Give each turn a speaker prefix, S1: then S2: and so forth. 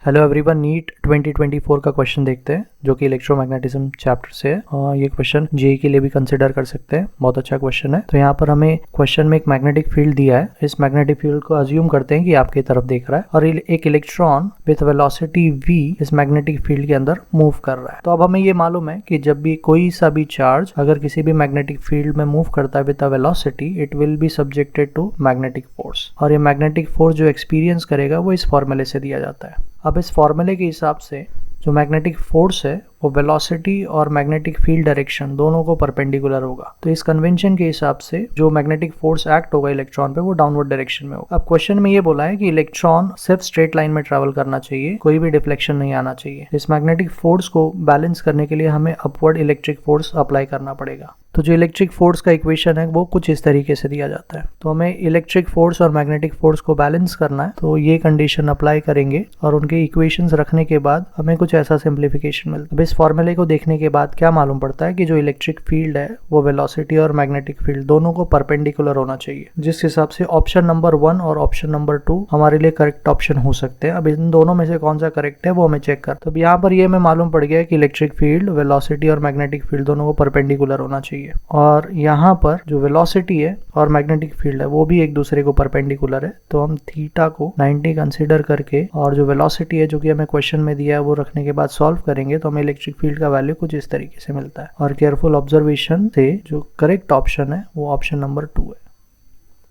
S1: Hello everyone, NEET 2024 का question देखते हैं जो कि इलेक्ट्रोमैग्नेटिज्म चैप्टर से है। ये क्वेश्चन जेईई के लिए भी कंसिडर कर सकते हैं, बहुत अच्छा क्वेश्चन है। तो यहाँ पर हमें क्वेश्चन में एक मैग्नेटिक फील्ड दिया है। इस मैग्नेटिक फील्ड को अज्यूम करते हैं कि आपकी तरफ देख रहा है और एक इलेक्ट्रॉन विद वेलोसिटी v इस मैग्नेटिक फील्ड के अंदर मूव कर रहा है। तो अब हमें ये मालूम है कि जब भी कोई सा भी चार्ज अगर किसी भी मैग्नेटिक फील्ड में मूव करता है with a velocity, it will be subjected to magnetic force. और ये मैग्नेटिक फोर्स जो एक्सपीरियंस करेगा वो इस फॉर्मूले से दिया जाता है। अब इस फॉर्मूले के हिसाब से जो मैग्नेटिक फोर्स है वो वेलोसिटी और मैग्नेटिक फील्ड डायरेक्शन दोनों को परपेंडिकुलर होगा। तो इस कन्वेंशन के हिसाब से जो मैग्नेटिक फोर्स एक्ट होगा इलेक्ट्रॉन पे वो डाउनवर्ड डायरेक्शन में होगा। अब क्वेश्चन में ये बोला है कि इलेक्ट्रॉन सिर्फ स्ट्रेट लाइन में ट्रैवल करना चाहिए, कोई भी डिफ्लेक्शन नहीं आना चाहिए। इस मैग्नेटिक फोर्स को बैलेंस करने के लिए हमें अपवर्ड इलेक्ट्रिक फोर्स अप्लाई करना पड़ेगा। तो जो इलेक्ट्रिक फोर्स का इक्वेशन है वो कुछ इस तरीके से दिया जाता है। तो हमें इलेक्ट्रिक फोर्स और मैग्नेटिक फोर्स को बैलेंस करना है, तो ये कंडीशन अप्लाई करेंगे और उनके इक्वेशंस रखने के बाद हमें कुछ ऐसा सिंप्लीफिकेशन मिलता है। अब इस फॉर्मूले को देखने के बाद क्या मालूम पड़ता है कि जो इलेक्ट्रिक फील्ड है वो वेलोसिटी और मैग्नेटिक फील्ड दोनों को परपेंडिकुलर होना चाहिए, जिस हिसाब से ऑप्शन नंबर 1 और ऑप्शन नंबर 2 हमारे लिए करेक्ट ऑप्शन हो सकते हैं। अब इन दोनों में से कौन सा करेक्ट है वो हमें चेक कर। तो यहाँ पर ये हमें मालूम पड़ गया कि इलेक्ट्रिक फील्ड, वेलोसिटी और मैग्नेटिक फील्ड दोनों को परपेंडिकुलर होना चाहिए। और यहाँ पर जो वेलोसिटी है और मैग्नेटिक फील्ड है वो भी एक दूसरे को परपेंडिकुलर है। तो हम थीटा को 90 कंसीडर करके और जो वेलोसिटी है जो कि हमें क्वेश्चन में दिया है वो रखने के बाद सॉल्व करेंगे तो हमें इलेक्ट्रिक फील्ड का वैल्यू कुछ इस तरीके से मिलता है। और केयरफुल ऑब्जर्वेशन से जो करेक्ट ऑप्शन है वो ऑप्शन नंबर 2 है।